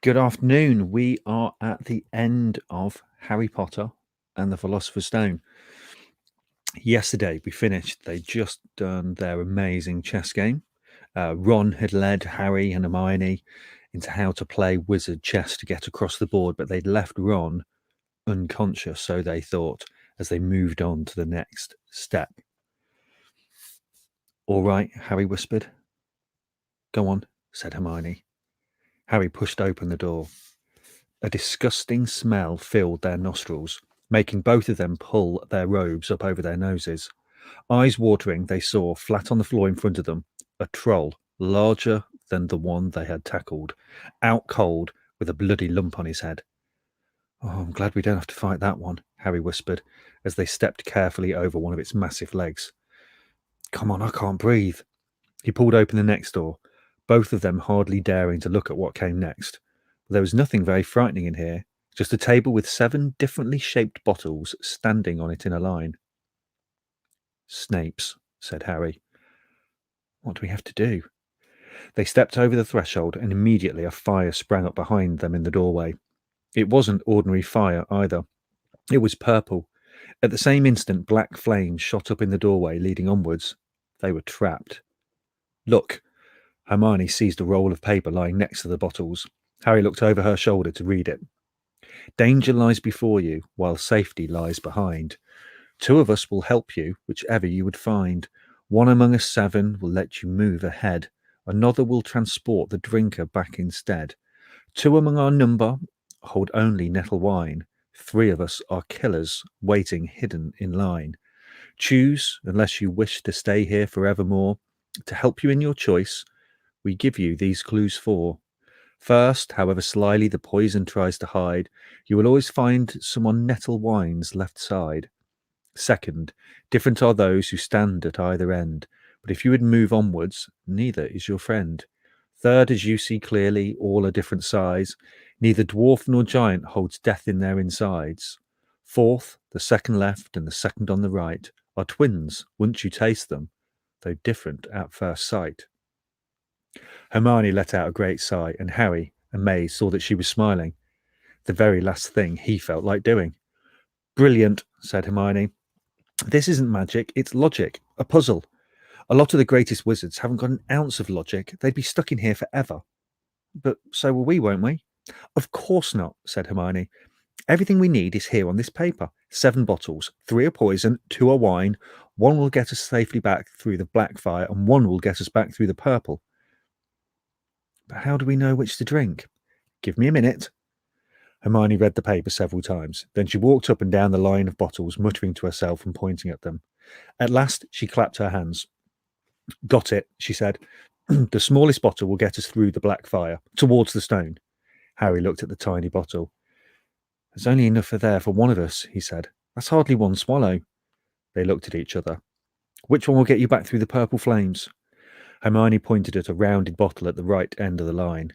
Good afternoon. We are at the end of Harry Potter and the Philosopher's Stone. Yesterday we finished. They'd just done their amazing chess game. Ron had led Harry and Hermione into how to play wizard chess to get across the board, but they'd left Ron unconscious, so they thought, as they moved on to the next step. All right, Harry whispered. Go on, said Hermione. Harry pushed open the door. A disgusting smell filled their nostrils, making both of them pull their robes up over their noses. Eyes watering, they saw, flat on the floor in front of them, a troll larger than the one they had tackled, out cold with a bloody lump on his head. Oh, I'm glad we don't have to fight that one, Harry whispered as they stepped carefully over one of its massive legs. Come on, I can't breathe. He pulled open the next door, both of them hardly daring to look at what came next. There was nothing very frightening in here, just a table with 7 differently shaped bottles standing on it in a line. Snape's, said Harry. What do we have to do? They stepped over the threshold, and immediately a fire sprang up behind them in the doorway. It wasn't ordinary fire either. It was purple. At the same instant, black flames shot up in the doorway, leading onwards. They were trapped. Look! Hermione seized a roll of paper lying next to the bottles. Harry looked over her shoulder to read it. Danger lies before you, while safety lies behind. 2 of us will help you, whichever you would find. 1 among us 7 will let you move ahead. Another will transport the drinker back instead. 2 among our number hold only nettle wine. 3 of us are killers, waiting hidden in line. Choose, unless you wish to stay here forevermore. To help you in your choice, we give you these clues 4. First, however slyly the poison tries to hide, you will always find some on nettle wine's left side. Second, different are those who stand at either end, but if you would move onwards, neither is your friend. Third, as you see clearly, all are different size. Neither dwarf nor giant holds death in their insides. Fourth, the second left and the second on the right are twins, once you taste them, though different at first sight. Hermione let out a great sigh, and Harry, amazed, saw that she was smiling. The very last thing he felt like doing. Brilliant, said Hermione. This isn't magic, it's logic, a puzzle. A lot of the greatest wizards haven't got an ounce of logic. They'd be stuck in here forever. But so will we, won't we? Of course not, said Hermione. Everything we need is here on this paper. 7 bottles, 3 are poison, 2 are wine. 1 will get us safely back through the black fire, and 1 will get us back through the purple. But how do we know which to drink? Give me a minute. Hermione read the paper several times. Then she walked up and down the line of bottles, muttering to herself and pointing at them. At last, she clapped her hands. Got it, she said. The smallest bottle will get us through the black fire, towards the stone. Harry looked at the tiny bottle. There's only enough there for 1 of us, he said. That's hardly 1 swallow. They looked at each other. Which one will get you back through the purple flames? Hermione pointed at a rounded bottle at the right end of the line.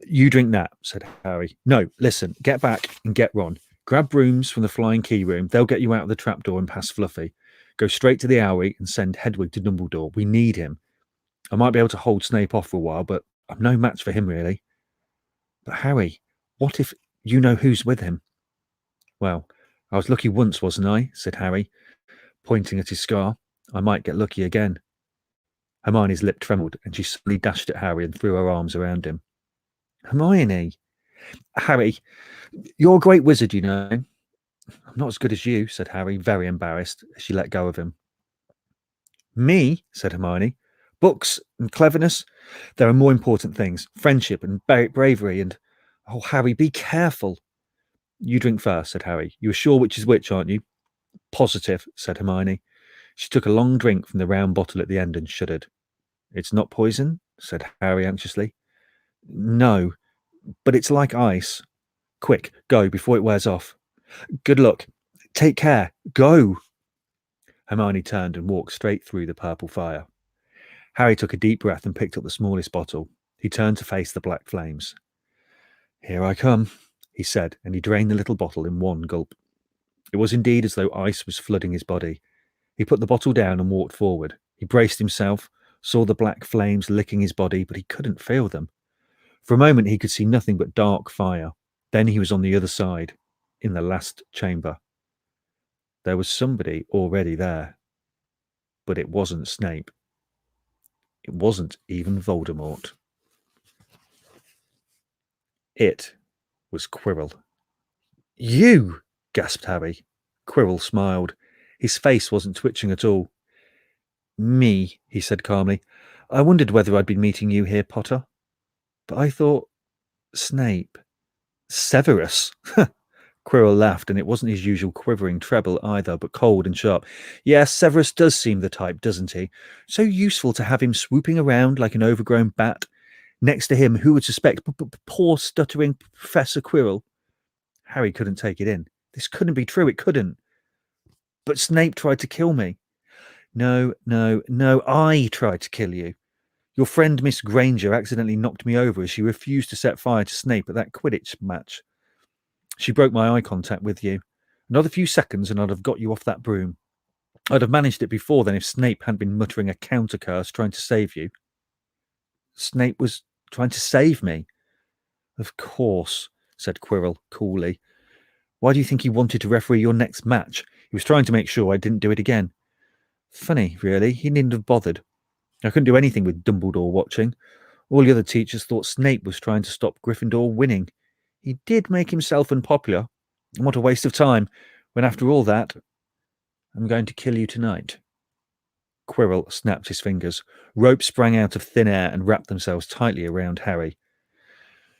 You drink that, said Harry. No, listen, get back and get Ron. Grab brooms from the flying key room. They'll get you out of the trapdoor and past Fluffy. Go straight to the Owlie and send Hedwig to Dumbledore. We need him. I might be able to hold Snape off for a while, but I'm no match for him, really. But Harry, what if you know who's with him? Well, I was lucky once, wasn't I? Said Harry, pointing at his scar. I might get lucky again. Hermione's lip trembled, and she suddenly dashed at Harry and threw her arms around him. Hermione! Harry, you're a great wizard, you know. I'm not as good as you, said Harry, very embarrassed, as she let go of him. Me, said Hermione. Books and cleverness, there are more important things. Friendship and bravery and... Oh, Harry, be careful. You drink first, said Harry. You are sure which is which, aren't you? Positive, said Hermione. She took a long drink from the round bottle at the end and shuddered. It's not poison, said Harry anxiously. No, but it's like ice. Quick, go before it wears off. Good luck. Take care. Go. Hermione turned and walked straight through the purple fire. Harry took a deep breath and picked up the smallest bottle. He turned to face the black flames. Here I come, he said, and he drained the little bottle in 1 gulp. It was indeed as though ice was flooding his body. He put the bottle down and walked forward. He braced himself, saw the black flames licking his body, but he couldn't feel them. For a moment, he could see nothing but dark fire. Then he was on the other side, in the last chamber. There was somebody already there. But it wasn't Snape. It wasn't even Voldemort. It was Quirrell. You! Gasped Harry. Quirrell smiled. His face wasn't twitching at all. Me, he said calmly. I wondered whether I'd been meeting you here, Potter. But I thought... Snape. Severus! Quirrell laughed, and it wasn't his usual quivering treble either, but cold and sharp. Yes, Severus does seem the type, doesn't he? So useful to have him swooping around like an overgrown bat. Next to him, who would suspect poor stuttering Professor Quirrell? Harry couldn't take it in. This couldn't be true, it couldn't. But Snape tried to kill me. No, I tried to kill you. Your friend Miss Granger accidentally knocked me over as she refused to set fire to Snape at that Quidditch match. She broke my eye contact with you. Another few seconds and I'd have got you off that broom. I'd have managed it before then if Snape hadn't been muttering a counter curse trying to save you. Snape was trying to save me? Of course, said Quirrell coolly. Why do you think he wanted to referee your next match? He was trying to make sure I didn't do it again. Funny, really. He needn't have bothered. I couldn't do anything with Dumbledore watching. All the other teachers thought Snape was trying to stop Gryffindor winning. He did make himself unpopular. And what a waste of time, when after all that, I'm going to kill you tonight. Quirrell snapped his fingers. Ropes sprang out of thin air and wrapped themselves tightly around Harry.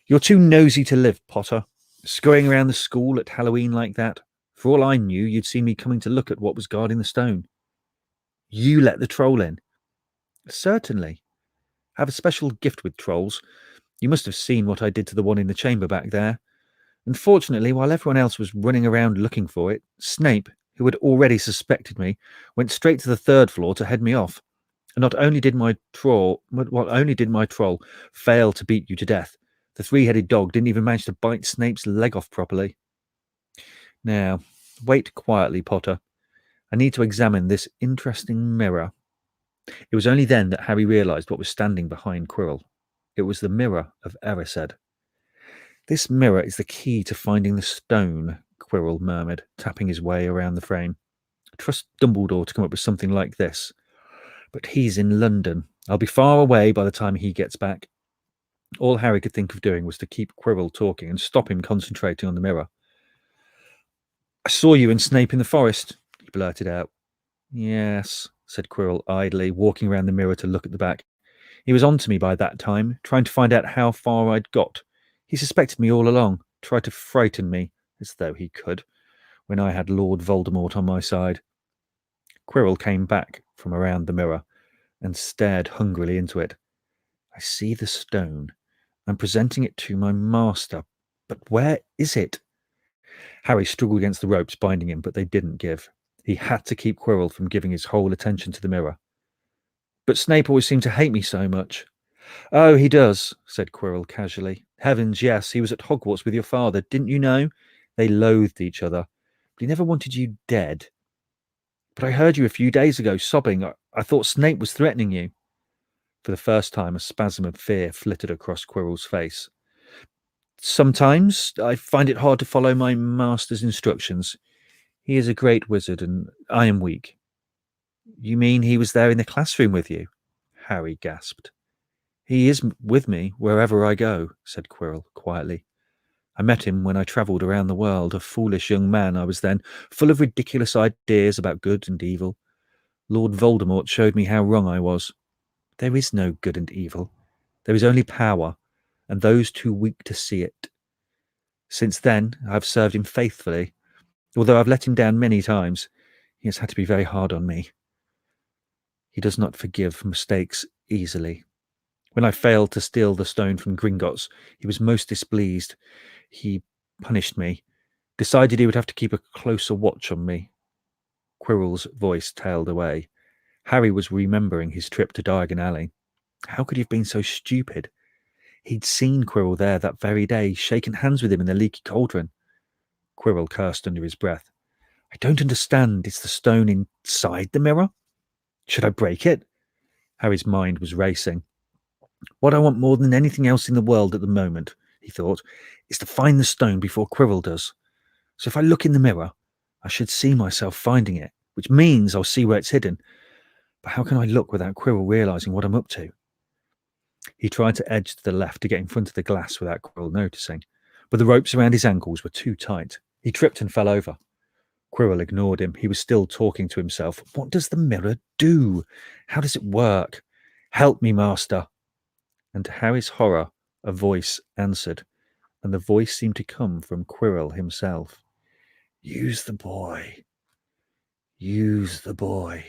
You're too nosy to live, Potter. Scurrying around the school at Halloween like that. For all I knew, you'd see me coming to look at what was guarding the stone. You let the troll in. Certainly. I have a special gift with trolls. You must have seen what I did to the one in the chamber back there. Unfortunately, while everyone else was running around looking for it, Snape, who had already suspected me, went straight to the third floor to head me off. And not only did my troll fail to beat you to death, the three-headed dog didn't even manage to bite Snape's leg off properly. Now, wait quietly, Potter. I need to examine this interesting mirror. It was only then that Harry realised what was standing behind Quirrell. It was the mirror of Erised. This mirror is the key to finding the stone, Quirrell murmured, tapping his way around the frame. I trust Dumbledore to come up with something like this. But he's in London. I'll be far away by the time he gets back. All Harry could think of doing was to keep Quirrell talking and stop him concentrating on the mirror. I saw you and Snape in the forest, he blurted out. Yes, said Quirrell idly, walking around the mirror to look at the back. He was on to me by that time, trying to find out how far I'd got. He suspected me all along, tried to frighten me, as though he could, when I had Lord Voldemort on my side. Quirrell came back from around the mirror and stared hungrily into it. I see the stone. I'm presenting it to my master. But where is it? Harry struggled against the ropes binding him, but they didn't give. He had to keep Quirrell from giving his whole attention to the mirror. But Snape always seemed to hate me so much. Oh, he does, said Quirrell casually. Heavens, yes, he was at Hogwarts with your father. Didn't you know? They loathed each other. But he never wanted you dead. But I heard you a few days ago sobbing. I thought Snape was threatening you. For the first time, a spasm of fear flitted across Quirrell's face. Sometimes I find it hard to follow my master's instructions. He is a great wizard, and I am weak. You mean he was there in the classroom with you? Harry gasped. He is with me wherever I go, said Quirrell quietly. I met him when I travelled around the world, a foolish young man I was then, full of ridiculous ideas about good and evil. Lord Voldemort showed me how wrong I was. There is no good and evil. There is only power, and those too weak to see it. Since then, I have served him faithfully. Although I've let him down many times, he has had to be very hard on me. He does not forgive mistakes easily. When I failed to steal the stone from Gringotts, he was most displeased. He punished me, decided he would have to keep a closer watch on me. Quirrell's voice tailed away. Harry was remembering his trip to Diagon Alley. How could he have been so stupid? He'd seen Quirrell there that very day, shaken hands with him in the leaky cauldron. Quirrell cursed under his breath. I don't understand. Is the stone inside the mirror? Should I break it? Harry's mind was racing. What I want more than anything else in the world at the moment, he thought, is to find the stone before Quirrell does. So if I look in the mirror, I should see myself finding it, which means I'll see where it's hidden. But how can I look without Quirrell realizing what I'm up to? He tried to edge to the left to get in front of the glass without Quirrell noticing, but the ropes around his ankles were too tight. He tripped and fell over. Quirrell ignored him. He was still talking to himself. What does the mirror do? How does it work? Help me, master. And to Harry's horror, a voice answered, and the voice seemed to come from Quirrell himself. Use the boy. Use the boy.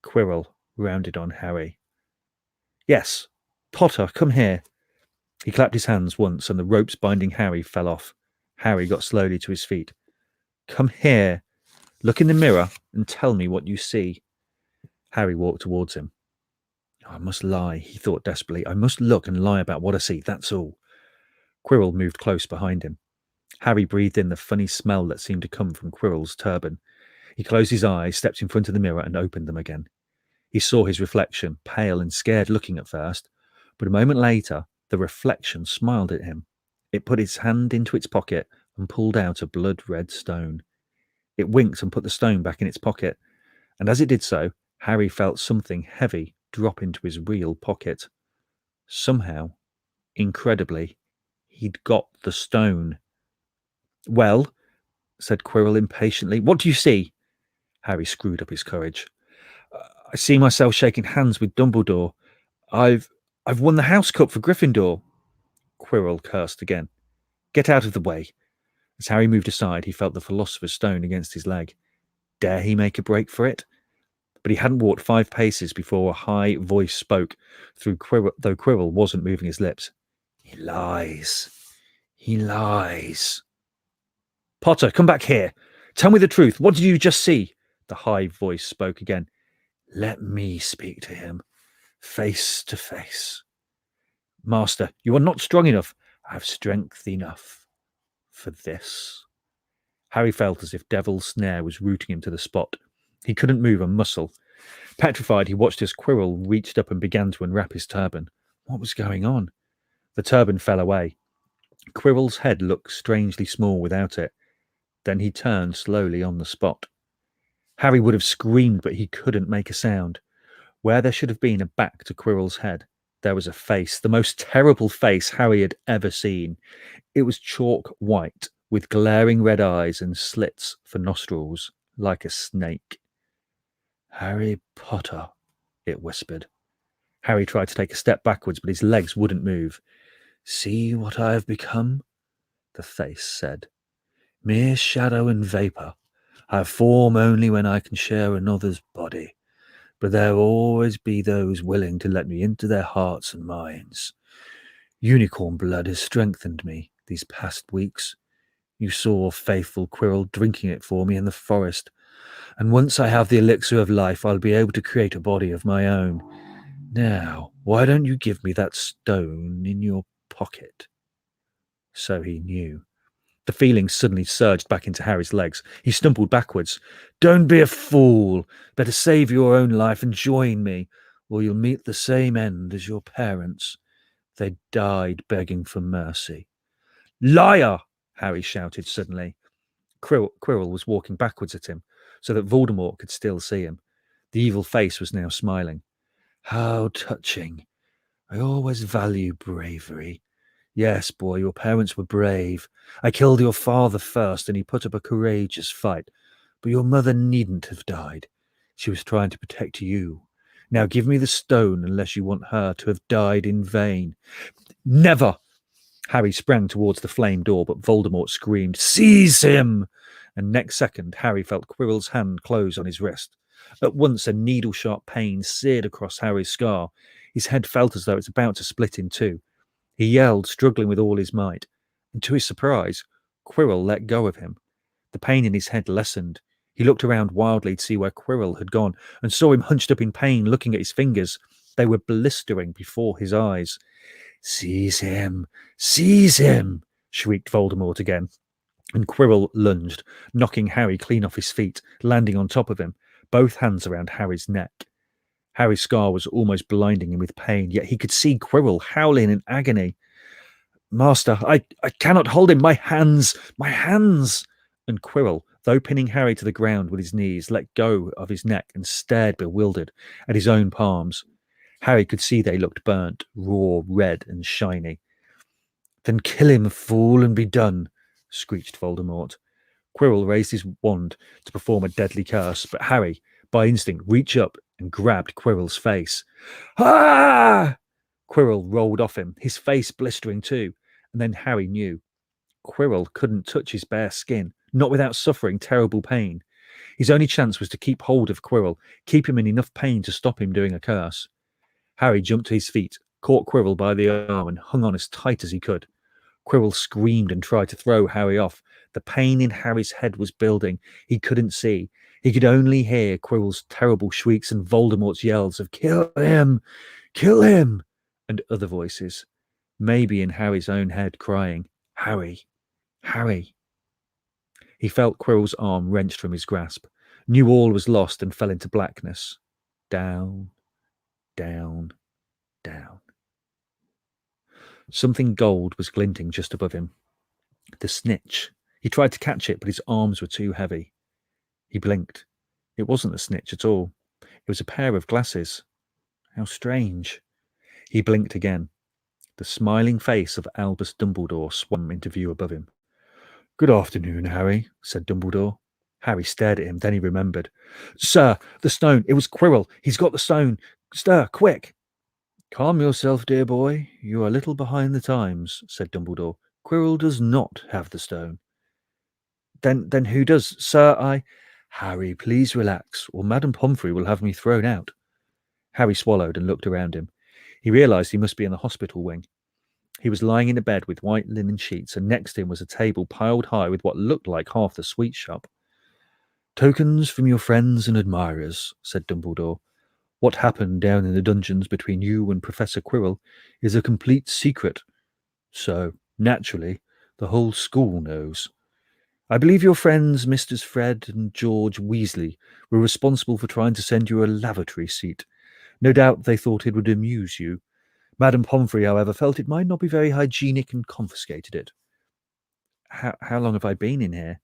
Quirrell rounded on Harry. Yes, Potter, come here. He clapped his hands once, and the ropes binding Harry fell off. Harry got slowly to his feet. Come here. Look in the mirror and tell me what you see. Harry walked towards him. I must lie, he thought desperately. I must look and lie about what I see, that's all. Quirrell moved close behind him. Harry breathed in the funny smell that seemed to come from Quirrell's turban. He closed his eyes, stepped in front of the mirror, and opened them again. He saw his reflection, pale and scared looking at first, but a moment later, the reflection smiled at him. It put its hand into its pocket and pulled out a blood-red stone. It winked and put the stone back in its pocket, and as it did so, Harry felt something heavy drop into his real pocket. Somehow, incredibly, he'd got the stone. Well, said Quirrell impatiently, what do you see? Harry screwed up his courage. I see myself shaking hands with Dumbledore. I've won the House Cup for Gryffindor. Quirrell cursed again. Get out of the way. As Harry moved aside, he felt the Philosopher's Stone against his leg. Dare he make a break for it? But he hadn't walked 5 paces before a high voice spoke, though Quirrell wasn't moving his lips. He lies. He lies. Potter, come back here. Tell me the truth. What did you just see? The high voice spoke again. Let me speak to him, face to face. Master, you are not strong enough. I have strength enough for this. Harry felt as if Devil's Snare was rooting him to the spot. He couldn't move a muscle. Petrified, he watched as Quirrell reached up and began to unwrap his turban. What was going on? The turban fell away. Quirrell's head looked strangely small without it. Then he turned slowly on the spot. Harry would have screamed, but he couldn't make a sound. Where there should have been a back to Quirrell's head, there was a face, the most terrible face Harry had ever seen. It was chalk white, with glaring red eyes and slits for nostrils, like a snake. Harry Potter, it whispered. Harry tried to take a step backwards, but his legs wouldn't move. See what I have become? The face said. Mere shadow and vapour. I have form only when I can share another's body. But there will always be those willing to let me into their hearts and minds. Unicorn blood has strengthened me these past weeks. You saw faithful Quirrell drinking it for me in the forest. And once I have the elixir of life, I'll be able to create a body of my own. Now, why don't you give me that stone in your pocket? So he knew. The feeling suddenly surged back into Harry's legs. He stumbled backwards. Don't be a fool. Better save your own life and join me, or you'll meet the same end as your parents. They died begging for mercy. Liar! Harry shouted suddenly. Quirrell was walking backwards at him, so that Voldemort could still see him. The evil face was now smiling. How touching. I always value bravery. Yes, boy, your parents were brave. I killed your father first, and he put up a courageous fight. But your mother needn't have died. She was trying to protect you. Now give me the stone unless you want her to have died in vain. Never! Harry sprang towards the flame door, but Voldemort screamed, Seize him! And next second, Harry felt Quirrell's hand close on his wrist. At once, a needle-sharp pain seared across Harry's scar. His head felt as though it was about to split in two. He yelled, struggling with all his might, and to his surprise, Quirrell let go of him. The pain in his head lessened. He looked around wildly to see where Quirrell had gone, and saw him hunched up in pain, looking at his fingers. They were blistering before his eyes. Seize him! Seize him! Shrieked Voldemort again. And Quirrell lunged, knocking Harry clean off his feet, landing on top of him, both hands around Harry's neck. Harry's scar was almost blinding him with pain, yet he could see Quirrell howling in agony. Master, I cannot hold him. My hands, my hands. And Quirrell, though pinning Harry to the ground with his knees, let go of his neck and stared bewildered at his own palms. Harry could see they looked burnt, raw, red, and shiny. Then kill him, fool, and be done, screeched Voldemort. Quirrell raised his wand to perform a deadly curse, but Harry, by instinct, reached up and grabbed Quirrell's face. Ah! Quirrell rolled off him, his face blistering too, and then Harry knew. Quirrell couldn't touch his bare skin, not without suffering terrible pain. His only chance was to keep hold of Quirrell, keep him in enough pain to stop him doing a curse. Harry jumped to his feet, caught Quirrell by the arm, and hung on as tight as he could. Quirrell screamed and tried to throw Harry off. The pain in Harry's head was building. He couldn't see. He could only hear Quirrell's terrible shrieks and Voldemort's yells of "Kill him! Kill him!" and other voices, maybe in Harry's own head, crying, "Harry! Harry!" He felt Quirrell's arm wrenched from his grasp, knew all was lost, and fell into blackness. Down, down, down. Something gold was glinting just above him. The snitch. He tried to catch it, but his arms were too heavy. He blinked. It wasn't the snitch at all. It was a pair of glasses. How strange. He blinked again. The smiling face of Albus Dumbledore swam into view above him. "Good afternoon, Harry," said Dumbledore. Harry stared at him, then he remembered. "Sir, the stone. It was Quirrell. He's got the stone. Sir, quick!" "Calm yourself, dear boy. You are a little behind the times," said Dumbledore. "Quirrell does not have the stone." Then who does? Sir, Harry, please relax, or Madame Pomfrey will have me thrown out." Harry swallowed and looked around him. He realised he must be in the hospital wing. He was lying in a bed with white linen sheets, and next to him was a table piled high with what looked like half the sweet shop. "Tokens from your friends and admirers," said Dumbledore. "What happened down in the dungeons between you and Professor Quirrell is a complete secret. So, naturally, the whole school knows. I believe your friends, Misters Fred and George Weasley, were responsible for trying to send you a lavatory seat. No doubt they thought it would amuse you. Madame Pomfrey, however, felt it might not be very hygienic and confiscated it." How long have I been in here?"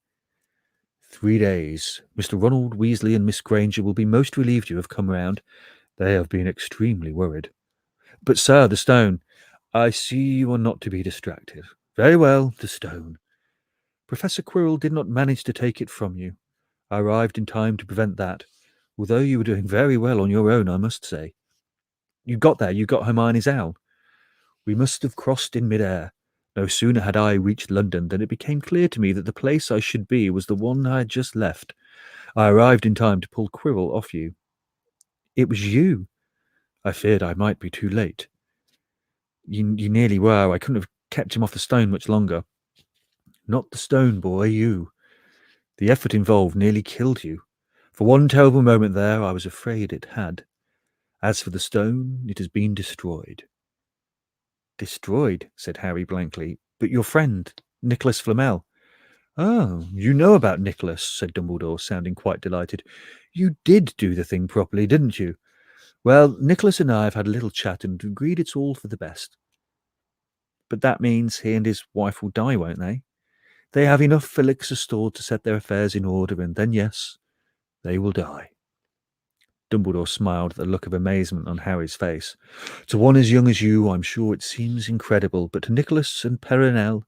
3 days. Mr. Ronald Weasley and Miss Granger will be most relieved you have come round. They have been extremely worried. But, sir, the stone. I see you are not to be distracted. Very well, the stone. Professor Quirrell did not manage to take it from you. I arrived in time to prevent that, although you were doing very well on your own, I must say. You got there, you got Hermione's owl. We must have crossed in mid-air. No sooner had I reached London than it became clear to me that the place I should be was the one I had just left. I arrived in time to pull Quirrell off you. It was you. I feared I might be too late. You nearly were. I couldn't have kept him off the stone much longer. Not the stone, boy, you. The effort involved nearly killed you. For one terrible moment there, I was afraid it had. As for the stone, it has been destroyed. Destroyed, said Harry blankly. But your friend, Nicholas Flamel. Oh, you know about Nicholas, said Dumbledore, sounding quite delighted. You did do the thing properly, didn't you? Well, Nicholas and I have had a little chat and agreed it's all for the best. But that means he and his wife will die, won't they? They have enough elixir stored to set their affairs in order, and then, yes, they will die. Dumbledore smiled at the look of amazement on Harry's face. To one as young as you, I'm sure it seems incredible, but to Nicholas and Perenelle,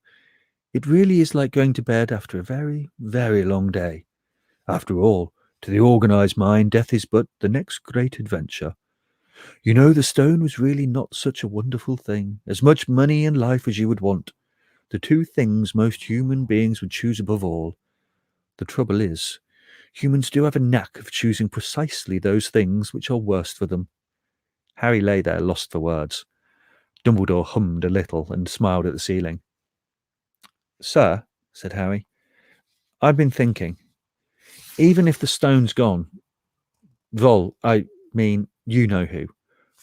it really is like going to bed after a very, very long day. After all, to the organized mind, death is but the next great adventure. You know, the stone was really not such a wonderful thing. As much money and life as you would want. The two things most human beings would choose above all. The trouble is, humans do have a knack of choosing precisely those things which are worst for them. Harry lay there, lost for words. Dumbledore hummed a little and smiled at the ceiling. Sir, said Harry, I've been thinking, even if the stone's gone, I mean, you know who.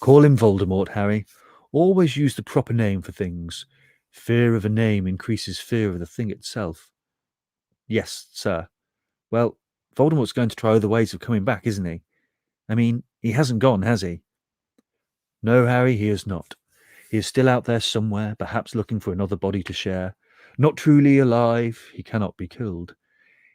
Call him Voldemort, Harry. Always use the proper name for things. Fear of a name increases fear of the thing itself. Yes, sir. Well, Voldemort's going to try other ways of coming back, isn't he? I mean, He hasn't gone, has he? No, Harry, he has not. He is still out there somewhere, perhaps looking for another body to share. Not truly alive, he cannot be killed.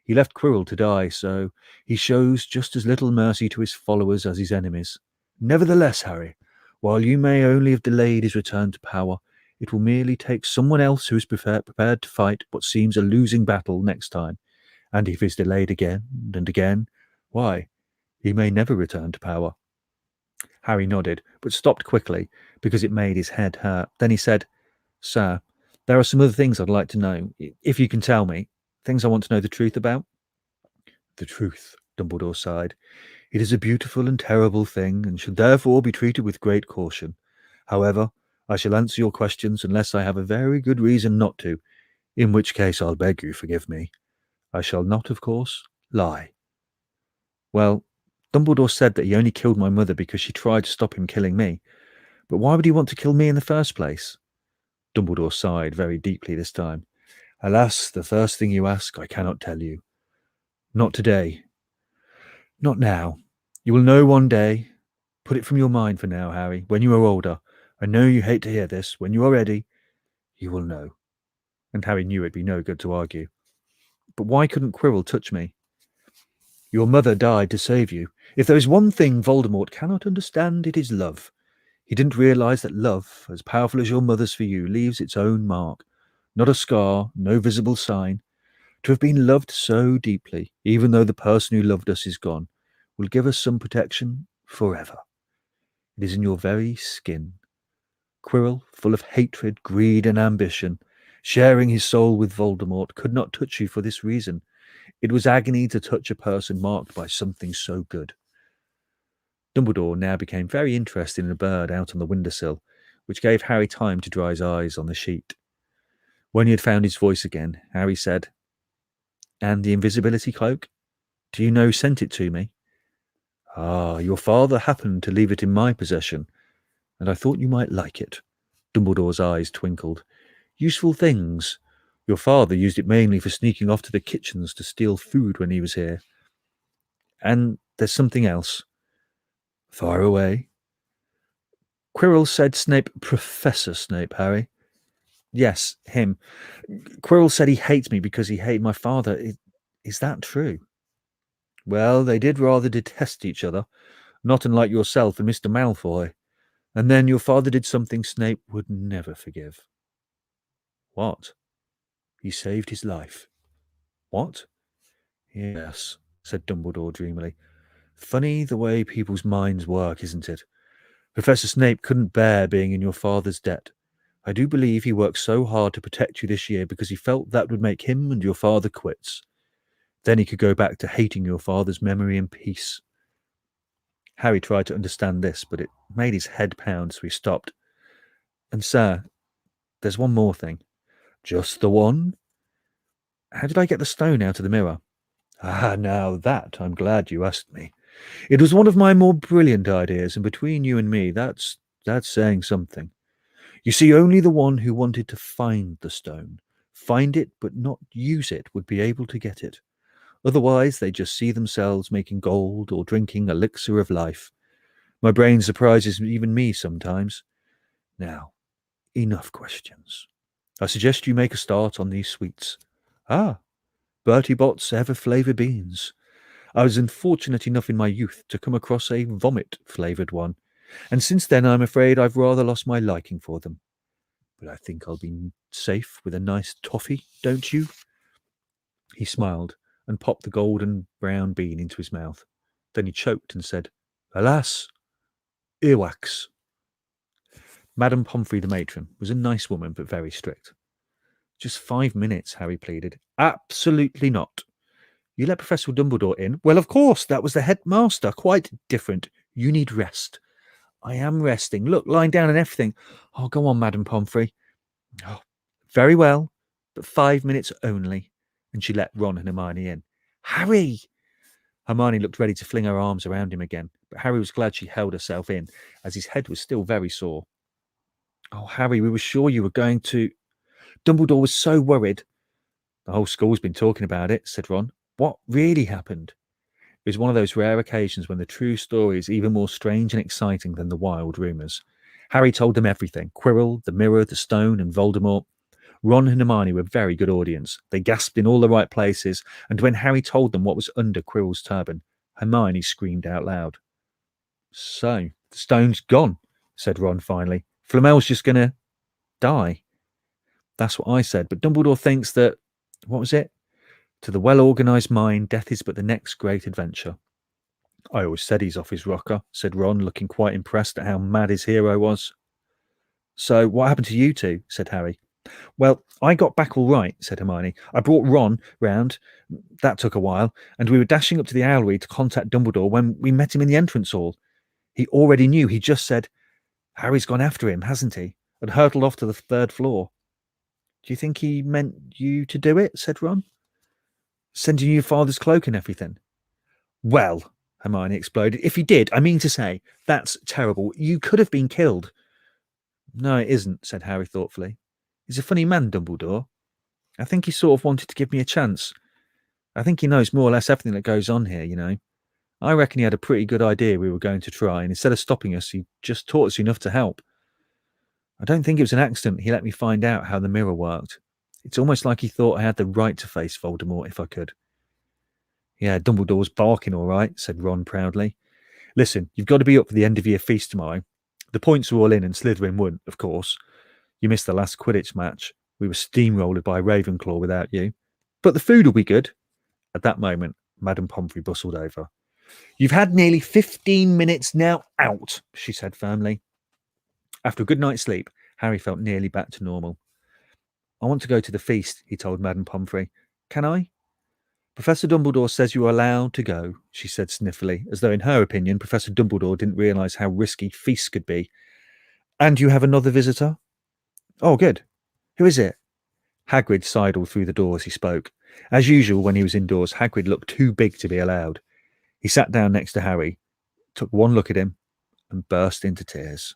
He left Quirrell to die, so he shows just as little mercy to his followers as his enemies. Nevertheless, Harry, while you may only have delayed his return to power, it will merely take someone else who is prepared to fight what seems a losing battle next time. And if he's delayed again and again, why, he may never return to power. Harry nodded, but stopped quickly because it made his head hurt. Then he said, Sir, there are some other things I'd like to know, if you can tell me. Things I want to know the truth about. The truth, Dumbledore sighed. It is a beautiful and terrible thing, and should therefore be treated with great caution. However, I shall answer your questions unless I have a very good reason not to, in which case I'll beg you forgive me. I shall not, of course, lie. Well, Dumbledore said that he only killed my mother because she tried to stop him killing me. But why would he want to kill me in the first place? Dumbledore sighed very deeply this time. Alas, the first thing you ask, I cannot tell you. Not today. Not now. You will know one day. Put it from your mind for now, Harry. When you are older, I know you hate to hear this. When you are ready, you will know. And Harry knew it'd be no good to argue. But why couldn't Quirrell touch me? Your mother died to save you. If there is one thing Voldemort cannot understand, it is love. He didn't realize that love, as powerful as your mother's for you, leaves its own mark. Not a scar, no visible sign. To have been loved so deeply, even though the person who loved us is gone, will give us some protection forever. It is in your very skin. Quirrell, full of hatred, greed, and ambition, sharing his soul with Voldemort, could not touch you for this reason. It was agony to touch a person marked by something so good. Dumbledore now became very interested in a bird out on the windowsill, which gave Harry time to dry his eyes on the sheet. When he had found his voice again, Harry said, And the invisibility cloak? Do you know who sent it to me? Ah, your father happened to leave it in my possession, and I thought you might like it. Dumbledore's eyes twinkled. Useful things. Your father used it mainly for sneaking off to the kitchens to steal food when he was here. And there's something else. Far away. Quirrell said Snape, Professor Snape, Harry. Yes, him. Quirrell said he hates me because he hated my father. Is that true? Well, they did rather detest each other, not unlike yourself and Mr. Malfoy. And then your father did something Snape would never forgive. What? He saved his life. What? Yes, said Dumbledore dreamily. Funny the way people's minds work, isn't it? Professor Snape couldn't bear being in your father's debt. I do believe he worked so hard to protect you this year because he felt that would make him and your father quits. Then he could go back to hating your father's memory in peace. Harry tried to understand this, but it made his head pound, so he stopped. And, sir, there's one more thing. Just the one? How did I get the stone out of the mirror? Ah, now that I'm glad you asked me. It was one of my more brilliant ideas, and between you and me, that's saying something. You see, only the one who wanted to find the stone, find it but not use it, would be able to get it. Otherwise, they just see themselves making gold or drinking elixir of life. My brain surprises even me sometimes. Now, enough questions. I suggest you make a start on these sweets. Ah, Bertie Bott's ever-flavoured beans. I was unfortunate enough in my youth to come across a vomit-flavoured one, and since then I'm afraid I've rather lost my liking for them. But I think I'll be safe with a nice toffee, don't you? He smiled and popped the golden brown bean into his mouth. Then he choked and said, Alas, earwax. Madame Pomfrey the matron was a nice woman, but very strict. Just 5 minutes, Harry pleaded. Absolutely not. You let Professor Dumbledore in? Well, of course, that was the headmaster. Quite different. You need rest. I am resting. Look, lying down and everything. Oh, go on, Madame Pomfrey. Oh, very well, but 5 minutes only. And she let Ron and Hermione in. Harry! Hermione looked ready to fling her arms around him again, but Harry was glad she held herself in, as his head was still very sore. Oh, Harry, we were sure you were going to... Dumbledore was so worried. The whole school's been talking about it, said Ron. What really happened? It was one of those rare occasions when the true story is even more strange and exciting than the wild rumours. Harry told them everything: Quirrell, the mirror, the stone, and Voldemort. Ron and Hermione were a very good audience. They gasped in all the right places, and when Harry told them what was under Quirrell's turban, Hermione screamed out loud. So, the stone's gone, said Ron finally. Flamel's just going to die. That's what I said, but Dumbledore thinks that, what was it? To the well-organised mind, death is but the next great adventure. I always said he's off his rocker, said Ron, looking quite impressed at how mad his hero was. So, what happened to you two? Said Harry. Well, I got back all right, said Hermione. I brought Ron round. That took a while, and we were dashing up to the owlery to contact Dumbledore when we met him in the entrance hall. He already knew. He just said, Harry's gone after him, hasn't he? And hurtled off to the 3rd floor. Do you think he meant you to do it? Said Ron. Sending you your father's cloak and everything. Well, Hermione exploded, if he did, I mean to say, that's terrible. You could have been killed. No, it isn't, said Harry thoughtfully. He's a funny man, Dumbledore. I think he sort of wanted to give me a chance. I think he knows more or less everything that goes on here, you know. I reckon he had a pretty good idea we were going to try, and instead of stopping us, he just taught us enough to help. I don't think it was an accident he let me find out how the mirror worked. It's almost like he thought I had the right to face Voldemort if I could. Yeah, Dumbledore's barking all right, said Ron proudly. Listen, you've got to be up for the end-of-year feast tomorrow. The points are all in and Slytherin won, of course. You missed the last Quidditch match. We were steamrolled by Ravenclaw without you. But the food will be good. At that moment, Madame Pomfrey bustled over. You've had nearly 15 minutes now out, she said firmly. After a good night's sleep, Harry felt nearly back to normal. I want to go to the feast, he told Madame Pomfrey. Can I? Professor Dumbledore says you are allowed to go, she said sniffily, as though in her opinion Professor Dumbledore didn't realise how risky feasts could be. And you have another visitor? Oh, good. Who is it? Hagrid sidled through the door as he spoke. As usual, when he was indoors, Hagrid looked too big to be allowed. He sat down next to Harry, took one look at him, and burst into tears.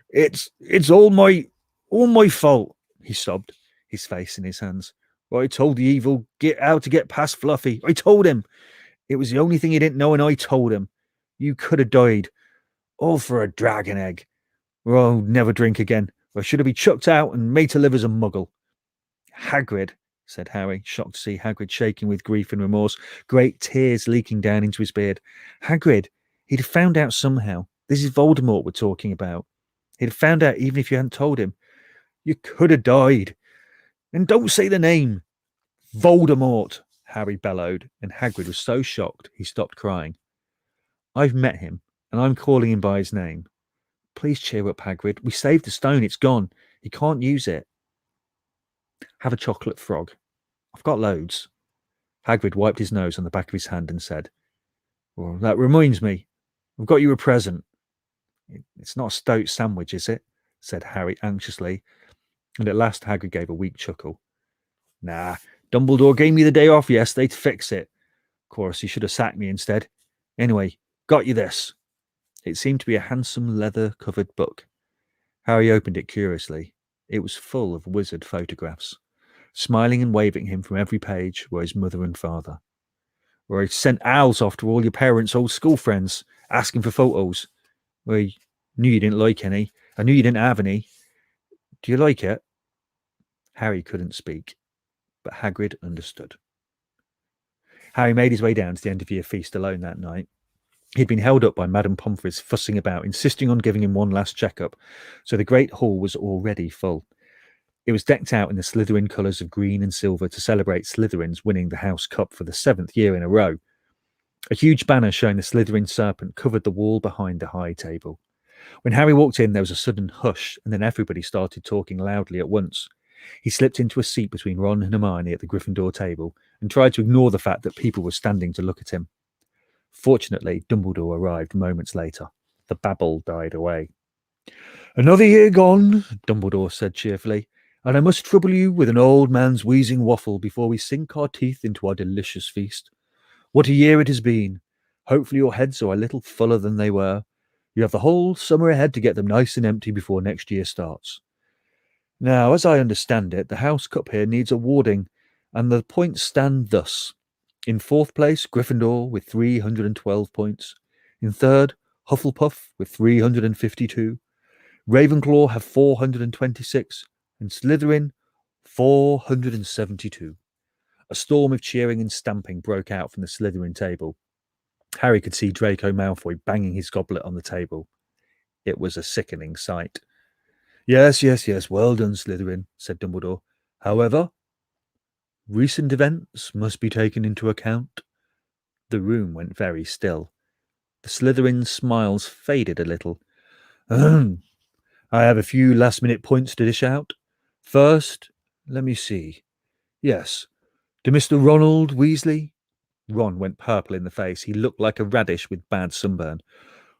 It's all my fault, he sobbed, his face in his hands. I told the evil how to get past Fluffy. I told him. It was the only thing he didn't know, and I told him. You could have died. All for a dragon egg. Or I'll never drink again. Or should I be chucked out and made to live as a muggle? Hagrid, said Harry, shocked to see Hagrid shaking with grief and remorse, great tears leaking down into his beard. Hagrid, he'd have found out somehow. This is Voldemort we're talking about. He'd have found out even if you hadn't told him. You could have died. And don't say the name. Voldemort, Harry bellowed, and Hagrid was so shocked he stopped crying. I've met him, and I'm calling him by his name. Please cheer up, Hagrid. We saved the stone. It's gone. He can't use it. Have a chocolate frog. I've got loads. Hagrid wiped his nose on the back of his hand and said, Well, that reminds me. I've got you a present. It's not a stout sandwich, is it? Said Harry anxiously, and at last Hagrid gave a weak chuckle. Nah, Dumbledore gave me the day off yesterday to fix it. Of course, he should have sacked me instead. Anyway, got you this. It seemed to be a handsome leather-covered book. Harry opened it curiously. It was full of wizard photographs. Smiling and waving him from every page were his mother and father. Where he sent owls off to all your parents' old school friends, asking for photos. Well, I knew you didn't like any. I knew you didn't have any. Do you like it? Harry couldn't speak, but Hagrid understood. Harry made his way down to the end-of-year feast alone that night. He'd been held up by Madame Pomfrey's fussing about, insisting on giving him one last check-up, so the great hall was already full. It was decked out in the Slytherin colours of green and silver to celebrate Slytherin's winning the House Cup for the 7th year in a row. A huge banner showing the Slytherin serpent covered the wall behind the high table. When Harry walked in, there was a sudden hush, and then everybody started talking loudly at once. He slipped into a seat between Ron and Hermione at the Gryffindor table and tried to ignore the fact that people were standing to look at him. Fortunately, Dumbledore arrived moments later. The babble died away. Another year gone, Dumbledore said cheerfully, and I must trouble you with an old man's wheezing waffle before we sink our teeth into our delicious feast. What a year it has been. Hopefully your heads are a little fuller than they were. You have the whole summer ahead to get them nice and empty before next year starts. Now, as I understand it, the House Cup here needs awarding, and the points stand thus. In fourth place, Gryffindor with 312 points. In third, Hufflepuff with 352. Ravenclaw have 426, and Slytherin 472. A storm of cheering and stamping broke out from the Slytherin table. Harry could see Draco Malfoy banging his goblet on the table. It was a sickening sight. Yes, yes, yes, well done, Slytherin, said Dumbledore. However, recent events must be taken into account. The room went very still. The Slytherin smiles faded a little. I have a few last-minute points to dish out. First, let me see. Yes, to Mr. Ronald Weasley. Ron went purple in the face. He looked like a radish with bad sunburn.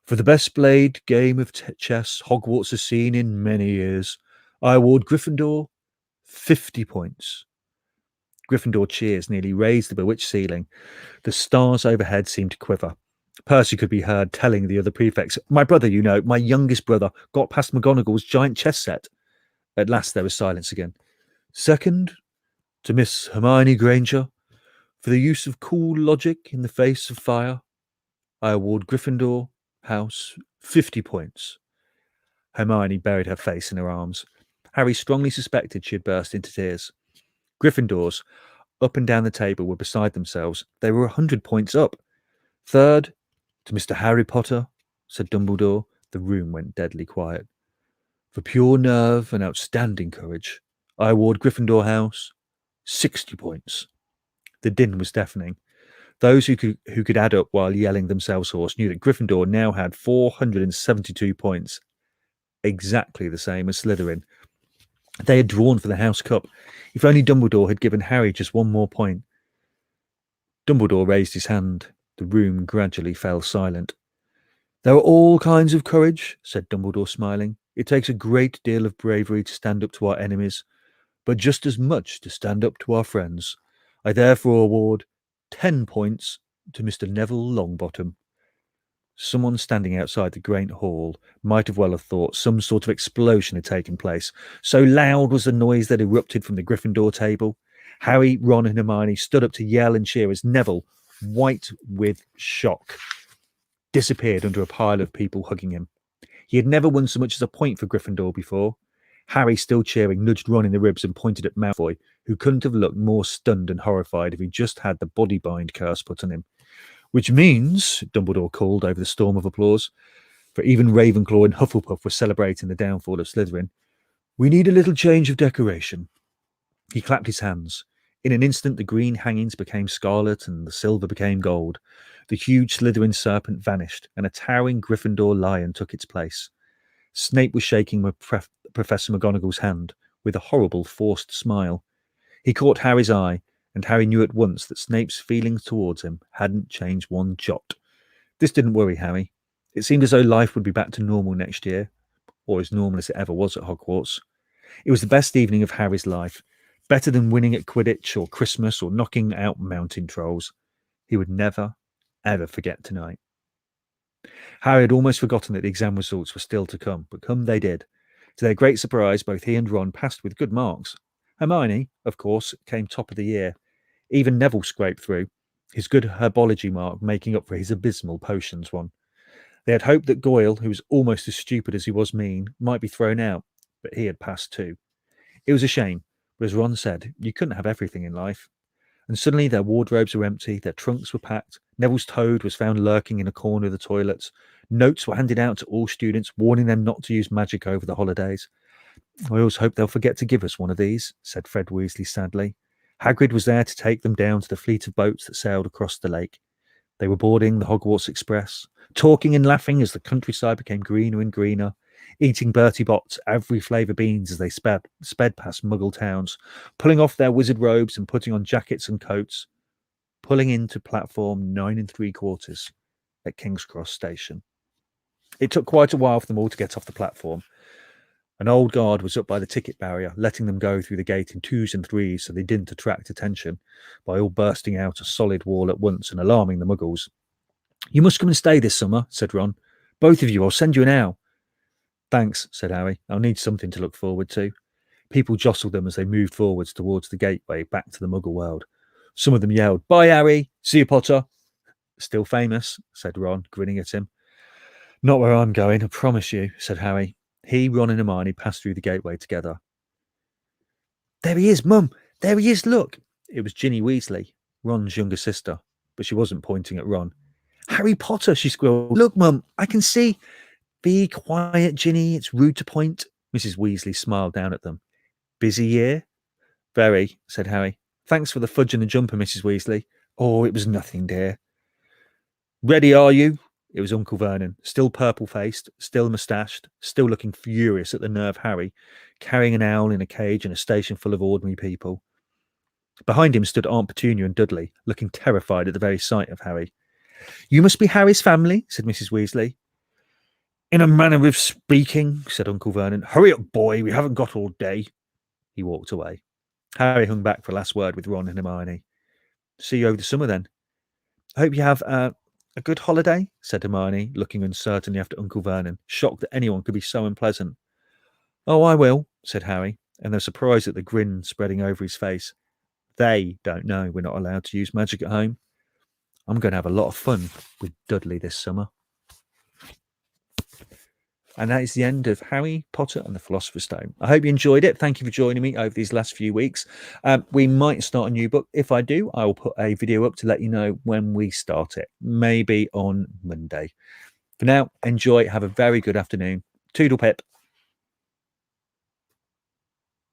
For the best played game of chess Hogwarts has seen in many years, I award Gryffindor 50 points. Gryffindor cheers nearly raised the bewitched ceiling. The stars overhead seemed to quiver. Percy could be heard telling the other prefects, my brother, you know, my youngest brother, got past McGonagall's giant chess set. At last there was silence again. Second, to Miss Hermione Granger, for the use of cool logic in the face of fire, I award Gryffindor House 50 points. Hermione buried her face in her arms. Harry strongly suspected she had burst into tears. Gryffindors, up and down the table, were beside themselves. They were 100 points up. Third, to Mr. Harry Potter, said Dumbledore. The room went deadly quiet. For pure nerve and outstanding courage, I award Gryffindor House 60 points. The din was deafening. Those who could add up while yelling themselves hoarse knew that Gryffindor now had 472 points, exactly the same as Slytherin. They had drawn for the House Cup. If only Dumbledore had given Harry just one more point. Dumbledore raised his hand. The room gradually fell silent. There are all kinds of courage, said Dumbledore, smiling. It takes a great deal of bravery to stand up to our enemies, but just as much to stand up to our friends. I therefore award 10 points to Mr. Neville Longbottom. Someone standing outside the great hall might well have thought some sort of explosion had taken place. So loud was the noise that erupted from the Gryffindor table. Harry, Ron, and Hermione stood up to yell and cheer as Neville, white with shock, disappeared under a pile of people hugging him. He had never won so much as a point for Gryffindor before. Harry, still cheering, nudged Ron in the ribs and pointed at Malfoy, who couldn't have looked more stunned and horrified if he just had the body bind curse put on him. Which means, Dumbledore called over the storm of applause, for even Ravenclaw and Hufflepuff were celebrating the downfall of Slytherin, we need a little change of decoration. He clapped his hands. In an instant, the green hangings became scarlet and the silver became gold. The huge Slytherin serpent vanished, and a towering Gryffindor lion took its place. Snape was shaking Professor McGonagall's hand with a horrible, forced smile. He caught Harry's eye, and Harry knew at once that Snape's feelings towards him hadn't changed one jot. This didn't worry Harry. It seemed as though life would be back to normal next year, or as normal as it ever was at Hogwarts. It was the best evening of Harry's life, better than winning at Quidditch or Christmas or knocking out mountain trolls. He would never, ever forget tonight. Harry had almost forgotten that the exam results were still to come, but come they did. To their great surprise, both he and Ron passed with good marks. Hermione, of course, came top of the year. Even Neville scraped through, his good herbology mark making up for his abysmal potions one. They had hoped that Goyle, who was almost as stupid as he was mean, might be thrown out, but he had passed too. It was a shame, but as Ron said, you couldn't have everything in life. And suddenly their wardrobes were empty, their trunks were packed, Neville's toad was found lurking in a corner of the toilets, notes were handed out to all students, warning them not to use magic over the holidays. I always hope they'll forget to give us one of these, said Fred Weasley sadly. Hagrid was there to take them down to the fleet of boats that sailed across the lake. They were boarding the Hogwarts Express, talking and laughing as the countryside became greener and greener, eating Bertie Bott's every flavour beans as they sped past Muggle towns, pulling off their wizard robes and putting on jackets and coats, pulling into platform 9 3/4 at King's Cross Station. It took quite a while for them all to get off the platform. An old guard was up by the ticket barrier, letting them go through the gate in 2s and 3s so they didn't attract attention by all bursting out a solid wall at once and alarming the Muggles. You must come and stay this summer, said Ron. Both of you, I'll send you an owl. Thanks, said Harry. I'll need something to look forward to. People jostled them as they moved forwards towards the gateway back to the Muggle world. Some of them yelled, "Bye, Harry. See you, Potter." "Still famous," said Ron, grinning at him. "Not where I'm going, I promise you," said Harry. He, Ron and Hermione passed through the gateway together. "There he is, Mum! There he is, look!" It was Ginny Weasley, Ron's younger sister, but she wasn't pointing at Ron. "Harry Potter," she squealed. "Look, Mum, I can see." "Be quiet, Ginny, it's rude to point." Mrs. Weasley smiled down at them. "Busy year?" "Very," said Harry. "Thanks for the fudge and the jumper, Mrs. Weasley." "Oh, it was nothing, dear." "Ready, are you?" It was Uncle Vernon, still purple-faced, still moustached, still looking furious at the nerve Harry, carrying an owl in a cage in a station full of ordinary people. Behind him stood Aunt Petunia and Dudley, looking terrified at the very sight of Harry. "You must be Harry's family," said Mrs. Weasley. "In a manner of speaking," said Uncle Vernon. "Hurry up, boy, we haven't got all day." He walked away. Harry hung back for a last word with Ron and Hermione. "See you over the summer, then." "I hope you have a good holiday," said Hermione, looking uncertainly after Uncle Vernon, shocked that anyone could be so unpleasant. "Oh, I will," said Harry, and they were surprised at the grin spreading over his face. They don't know we're not allowed to use magic at home. I'm going to have a lot of fun with Dudley this summer. And that is the end of Harry Potter and the Philosopher's Stone. I hope you enjoyed it. Thank you for joining me over these last few weeks. We might start a new book. If I do, I will put a video up to let you know when we start it, maybe on Monday. For now, enjoy. Have a very good afternoon. Toodle pip.